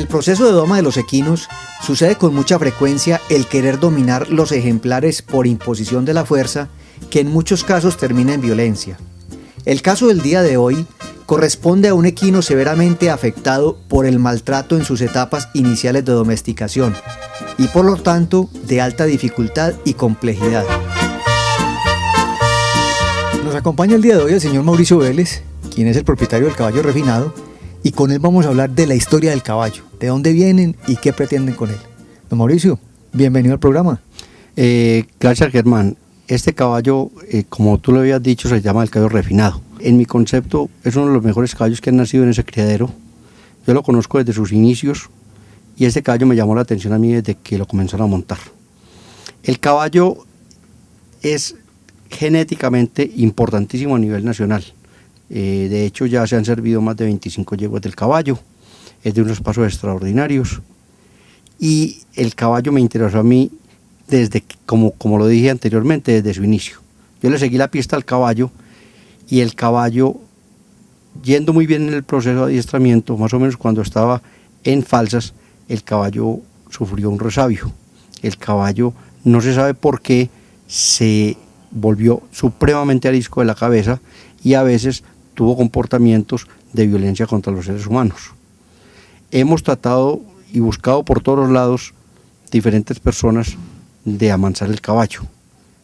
proceso de doma de los equinos sucede con mucha frecuencia el querer dominar los ejemplares por imposición de la fuerza, que en muchos casos termina en violencia. El caso del día de hoy corresponde a un equino severamente afectado por el maltrato en sus etapas iniciales de domesticación y por lo tanto de alta dificultad y complejidad. Nos acompaña el día de hoy el señor Mauricio Vélez, quien es el propietario del caballo refinado, y con él vamos a hablar de la historia del caballo, de dónde vienen y qué pretenden con él. Don Mauricio, bienvenido al programa. Gracias, Germán. Este caballo, como tú lo habías dicho, se llama el caballo refinado. En mi concepto, es uno de los mejores caballos que han nacido en ese criadero. Yo lo conozco desde sus inicios y este caballo me llamó la atención a mí desde que lo comenzaron a montar. El caballo es genéticamente importantísimo a nivel nacional. De hecho, ya se han servido más de 25 yeguas del caballo. Es de unos pasos extraordinarios. Y el caballo me interesó a mí desde, como lo dije anteriormente, desde su inicio. Yo le seguí la pista al caballo y el caballo, yendo muy bien en el proceso de adiestramiento, más o menos cuando estaba en falsas, el caballo sufrió un resabio. El caballo, no se sabe por qué, se volvió supremamente arisco de la cabeza y a veces tuvo comportamientos de violencia contra los seres humanos. Hemos tratado y buscado por todos los lados diferentes personas de amansar el caballo,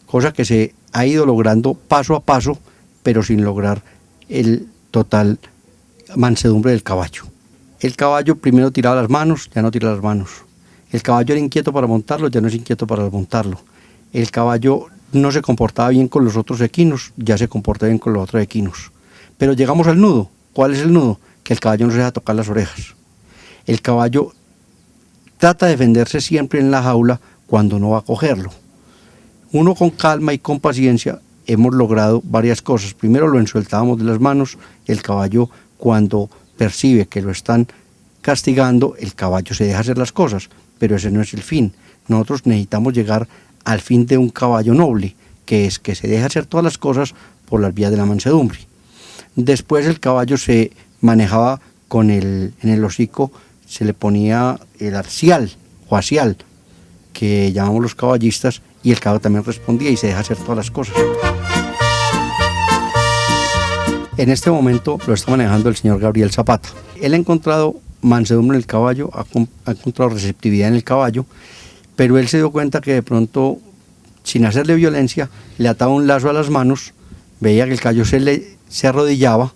cosa que se ha ido logrando paso a paso, pero sin lograr el total mansedumbre del caballo. El caballo primero tiraba las manos, ya no tira las manos. El caballo era inquieto para montarlo, ya no es inquieto para desmontarlo. El caballo no se comportaba bien con los otros equinos, ya se comporta bien con los otros equinos. Pero llegamos al nudo. ¿Cuál es el nudo? Que el caballo no se deja tocar las orejas. El caballo trata de defenderse siempre en la jaula cuando no va a cogerlo. Uno con calma y con paciencia hemos logrado varias cosas. Primero lo ensueltábamos de las manos. El caballo, cuando percibe que lo están castigando, el caballo se deja hacer las cosas, pero ese no es el fin. Nosotros necesitamos llegar al fin de un caballo noble, que es que se deja hacer todas las cosas por las vías de la mansedumbre. Después el caballo se manejaba en el hocico, se le ponía el arcial o asial, que llamamos los caballistas, y el caballo también respondía y se deja hacer todas las cosas. En este momento lo está manejando el señor Gabriel Zapata. Él ha encontrado mansedumbre en el caballo, ha encontrado receptividad en el caballo, pero él se dio cuenta que de pronto, sin hacerle violencia, le ataba un lazo a las manos, veía que el caballo se arrodillaba,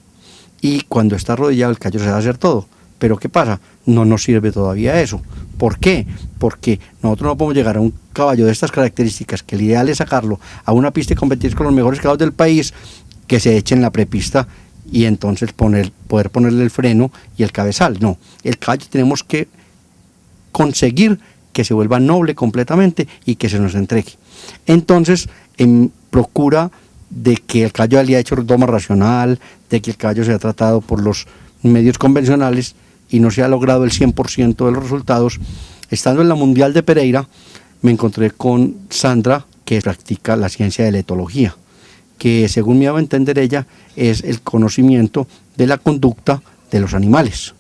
y cuando está arrodillado el caballo se va a hacer todo. Pero ¿qué pasa? No nos sirve todavía eso. ¿Por qué? Porque nosotros no podemos llegar a un caballo de estas características, que el ideal es sacarlo a una pista y competir con los mejores caballos del país, que se eche en la prepista y entonces poder ponerle el freno y el cabezal. No, el caballo tenemos que conseguir que se vuelva noble completamente y que se nos entregue. Entonces, en procura de que el caballo haya hecho doma racional, de que el caballo sea tratado por los medios convencionales y no se ha logrado el 100% de los resultados, estando en la Mundial de Pereira, me encontré con Sandra, que practica la ciencia de la etología, que según me daba a entender ella, es el conocimiento de la conducta de los animales.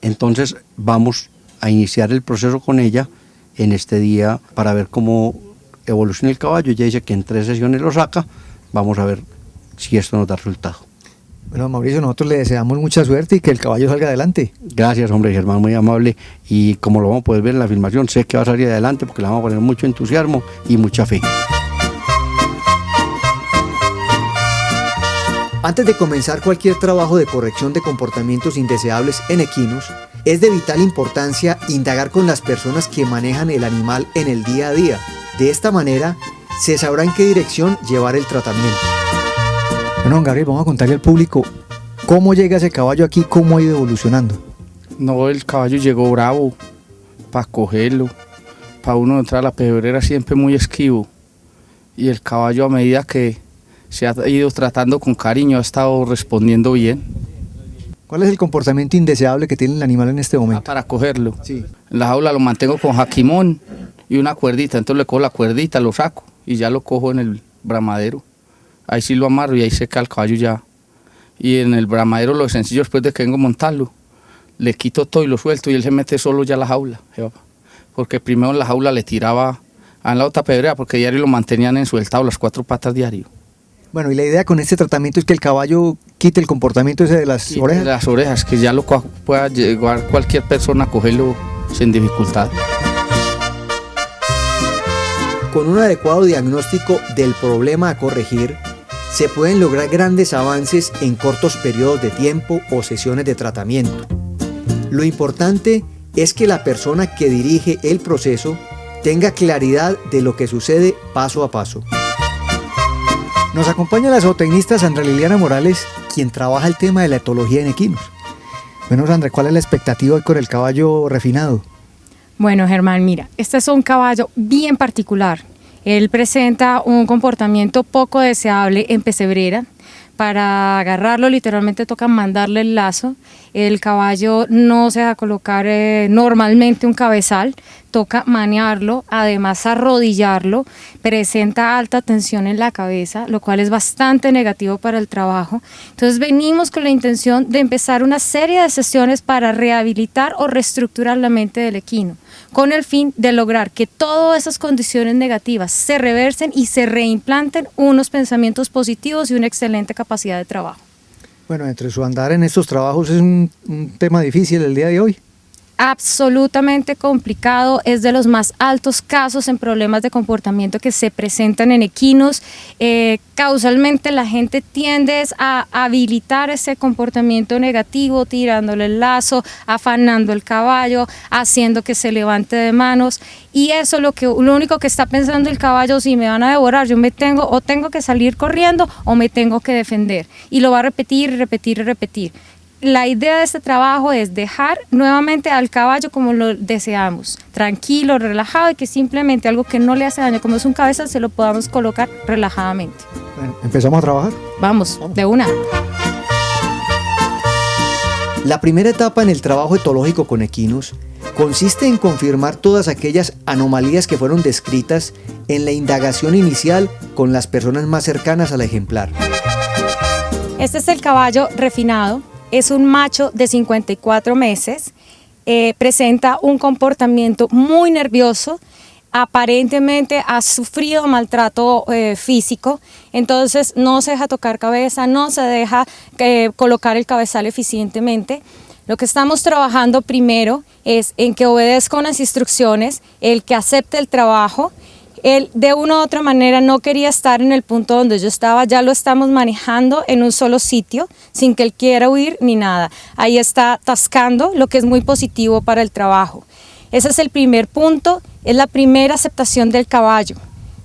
Entonces vamos a iniciar el proceso con ella en este día para ver cómo evoluciona el caballo. Ella dice que en 3 sesiones lo saca. Vamos a ver si esto nos da resultado. Bueno, Mauricio, nosotros le deseamos mucha suerte y que el caballo salga adelante. Gracias, hombre, Germán, muy amable. Y como lo vamos a poder ver en la filmación, sé que va a salir adelante porque le vamos a poner mucho entusiasmo y mucha fe. Antes de comenzar cualquier trabajo de corrección de comportamientos indeseables en equinos, es de vital importancia indagar con las personas que manejan el animal en el día a día. De esta manera, se sabrá en qué dirección llevar el tratamiento. Bueno, don Gabriel, vamos a contarle al público cómo llega ese caballo aquí, cómo ha ido evolucionando. No, el caballo llegó bravo para cogerlo, para uno entrar a la pebrera siempre muy esquivo. Y el caballo, a medida que se ha ido tratando con cariño, ha estado respondiendo bien. ¿Cuál es el comportamiento indeseable que tiene el animal en este momento? Para cogerlo. Sí. En la jaula lo mantengo con jaquimón y una cuerdita, entonces le cojo la cuerdita, lo saco y ya lo cojo en el bramadero. Ahí sí lo amarro y ahí seca el caballo ya. Y en el bramadero lo sencillo, después de que vengo a montarlo, le quito todo y lo suelto y él se mete solo ya a la jaula, porque primero en la jaula le tiraba a la otra pedrea, porque diario lo mantenían ensueltado las 4 patas diario. Bueno, y la idea con este tratamiento es que el caballo quite el comportamiento ese de las orejas. De las orejas, que ya lo pueda llegar cualquier persona a cogerlo sin dificultad. Con un adecuado diagnóstico del problema a corregir, se pueden lograr grandes avances en cortos periodos de tiempo o sesiones de tratamiento. Lo importante es que la persona que dirige el proceso tenga claridad de lo que sucede paso a paso. Nos acompaña la zootecnista Sandra Liliana Morales, quien trabaja el tema de la etología en equinos. Bueno, Sandra, ¿cuál es la expectativa hoy con el caballo refinado? Bueno, Germán, mira, este es un caballo bien particular. Él presenta un comportamiento poco deseable en pesebrera. Para agarrarlo literalmente toca mandarle el lazo. El caballo no se deja colocar normalmente un cabezal, toca manearlo, además arrodillarlo, presenta alta tensión en la cabeza, lo cual es bastante negativo para el trabajo. Entonces venimos con la intención de empezar una serie de sesiones para rehabilitar o reestructurar la mente del equino, con el fin de lograr que todas esas condiciones negativas se reversen y se reimplanten unos pensamientos positivos y una excelente capacidad de trabajo. Bueno, entre su andar en estos trabajos es un tema difícil el día de hoy. Absolutamente complicado, es de los más altos casos en problemas de comportamiento que se presentan en equinos. Causalmente la gente tiende a habilitar ese comportamiento negativo, tirándole el lazo, afanando el caballo, haciendo que se levante de manos, y eso es lo único que está pensando el caballo: si me van a devorar, yo tengo que salir corriendo o me tengo que defender, y lo va a repetir y repetir y repetir. La idea de este trabajo es dejar nuevamente al caballo como lo deseamos, tranquilo, relajado, y que simplemente algo que no le hace daño, como es un cabezal, se lo podamos colocar relajadamente. Bueno, ¿empezamos a trabajar? Vamos, de una. La primera etapa en el trabajo etológico con equinos consiste en confirmar todas aquellas anomalías que fueron descritas en la indagación inicial con las personas más cercanas al ejemplar. Este es el caballo refinado. Es un macho de 54 meses, presenta un comportamiento muy nervioso, aparentemente ha sufrido maltrato físico, entonces no se deja tocar cabeza, no se deja colocar el cabezal eficientemente. Lo que estamos trabajando primero es en que obedezca unas instrucciones, el que acepte el trabajo. Él de una u otra manera no quería estar en el punto donde yo estaba, ya lo estamos manejando en un solo sitio, sin que él quiera huir ni nada. Ahí está tascando, lo que es muy positivo para el trabajo. Ese es el primer punto, es la primera aceptación del caballo.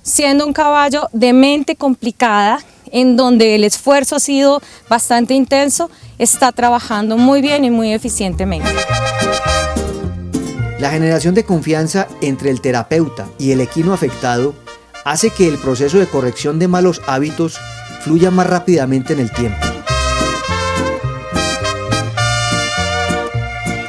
Siendo un caballo de mente complicada, en donde el esfuerzo ha sido bastante intenso, está trabajando muy bien y muy eficientemente. La generación de confianza entre el terapeuta y el equino afectado hace que el proceso de corrección de malos hábitos fluya más rápidamente en el tiempo.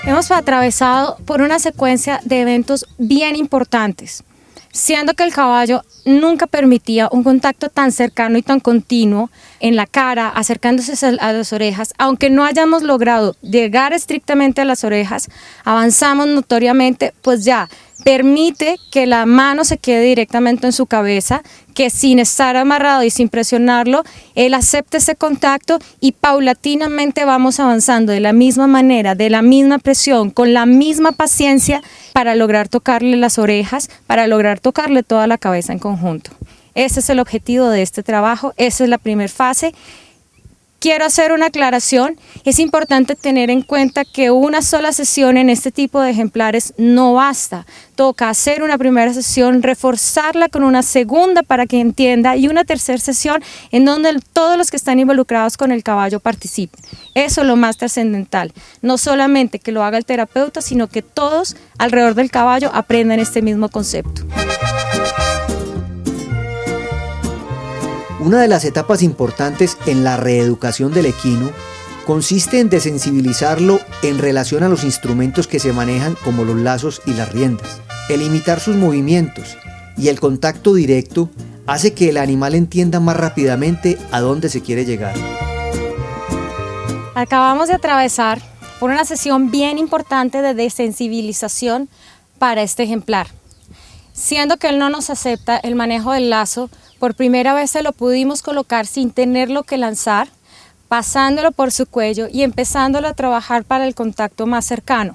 Hemos atravesado por una secuencia de eventos bien importantes, siendo que el caballo nunca permitía un contacto tan cercano y tan continuo en la cara, acercándose a las orejas. Aunque no hayamos logrado llegar estrictamente a las orejas, avanzamos notoriamente, pues ya permite que la mano se quede directamente en su cabeza, que sin estar amarrado y sin presionarlo, él acepte ese contacto, y paulatinamente vamos avanzando de la misma manera, de la misma presión, con la misma paciencia, para lograr tocarle las orejas, para lograr tocarle toda la cabeza en conjunto. Ese es el objetivo de este trabajo, esa es la primera fase. Quiero hacer una aclaración, es importante tener en cuenta que una sola sesión en este tipo de ejemplares no basta. Toca hacer una primera sesión, reforzarla con una segunda para que entienda, y una tercera sesión en donde todos los que están involucrados con el caballo participen. Eso es lo más trascendental, no solamente que lo haga el terapeuta, sino que todos alrededor del caballo aprendan este mismo concepto. Una de las etapas importantes en la reeducación del equino consiste en desensibilizarlo en relación a los instrumentos que se manejan, como los lazos y las riendas. El imitar sus movimientos y el contacto directo hace que el animal entienda más rápidamente a dónde se quiere llegar. Acabamos de atravesar por una sesión bien importante de desensibilización para este ejemplar. Siendo que él no nos acepta el manejo del lazo, por primera vez se lo pudimos colocar sin tenerlo que lanzar, pasándolo por su cuello y empezándolo a trabajar para el contacto más cercano.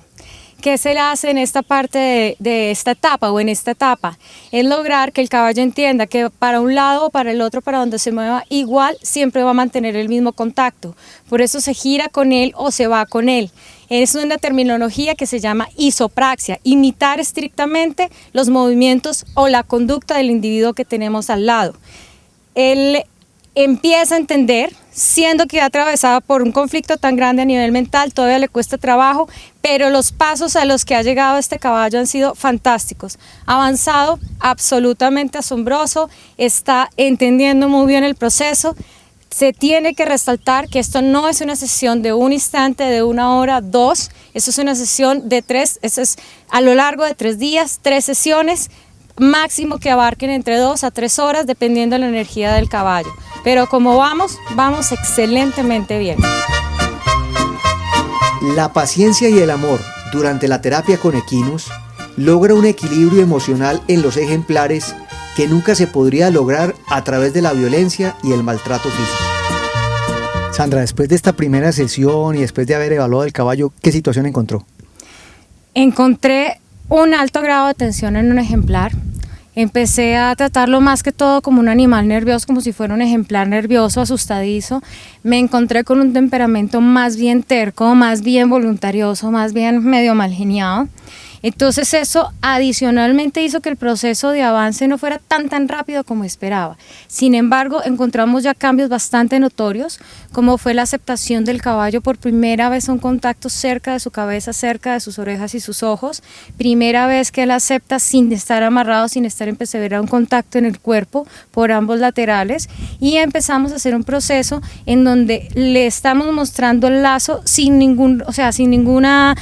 ¿Qué se le hace en esta parte de esta etapa o en esta etapa? Es lograr que el caballo entienda que para un lado o para el otro, para donde se mueva, igual siempre va a mantener el mismo contacto. Por eso se gira con él o se va con él. Es una terminología que se llama isopraxia, imitar estrictamente los movimientos o la conducta del individuo que tenemos al lado. Él empieza a entender, siendo que ha atravesado por un conflicto tan grande a nivel mental, todavía le cuesta trabajo, pero los pasos a los que ha llegado este caballo han sido fantásticos. Ha avanzado absolutamente asombroso, está entendiendo muy bien el proceso. Se tiene que resaltar que esto no es una sesión de un instante, de 1 hora, 2, esto es una sesión de 3, eso es a lo largo de 3 días, 3 sesiones, máximo que abarquen entre 2 a 3 horas, dependiendo de la energía del caballo. Pero como vamos excelentemente bien. La paciencia y el amor durante la terapia con equinos logra un equilibrio emocional en los ejemplares que nunca se podría lograr a través de la violencia y el maltrato físico. Sandra, después de esta primera sesión y después de haber evaluado el caballo, ¿qué situación encontró? Encontré un alto grado de tensión en un ejemplar. Empecé a tratarlo más que todo como un animal nervioso, como si fuera un ejemplar nervioso, asustadizo. Me encontré con un temperamento más bien terco, más bien voluntarioso, más bien medio mal geniado. Entonces eso adicionalmente hizo que el proceso de avance no fuera tan rápido como esperaba. Sin embargo, encontramos ya cambios bastante notorios, como fue la aceptación del caballo por primera vez, un contacto cerca de su cabeza, cerca de sus orejas y sus ojos. Primera vez que él acepta sin estar amarrado, sin estar en persevera, un contacto en el cuerpo por ambos laterales, y empezamos a hacer un proceso en donde le estamos mostrando el lazo sin ninguna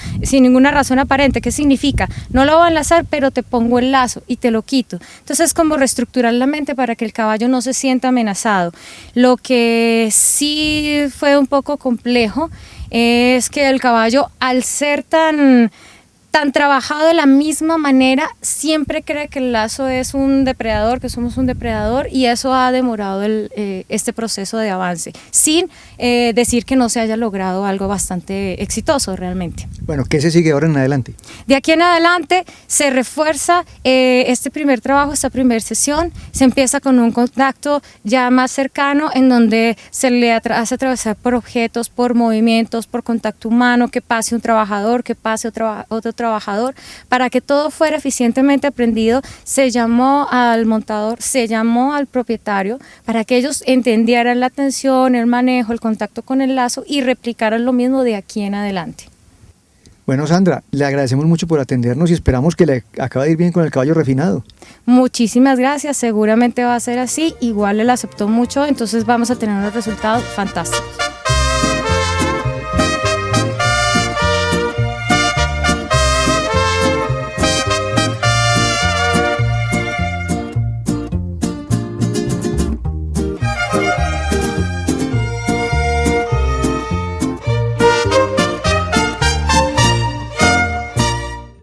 razón aparente. ¿Qué significa? No lo voy a enlazar, pero te pongo el lazo y te lo quito. Entonces es como reestructurar la mente para que el caballo no se sienta amenazado. Lo que sí fue un poco complejo es que el caballo, al ser tan trabajado de la misma manera, siempre cree que el lazo es un depredador, que somos un depredador, y eso ha demorado este proceso de avance, sin decir que no se haya logrado algo bastante exitoso realmente. Bueno, ¿qué se sigue ahora en adelante? De aquí en adelante se refuerza este primer trabajo, esta primera sesión, se empieza con un contacto ya más cercano en donde se le hace atravesar por objetos, por movimientos, por contacto humano, que pase un trabajador, que pase otro trabajador, para que todo fuera eficientemente aprendido. Se llamó al montador, se llamó al propietario, para que ellos entendieran la tensión, el manejo, el contacto con el lazo y replicaran lo mismo de aquí en adelante. Bueno, Sandra, le agradecemos mucho por atendernos y esperamos que le acabe de ir bien con el caballo refinado. Muchísimas gracias, seguramente va a ser así, igual él aceptó mucho, entonces vamos a tener unos resultados fantásticos.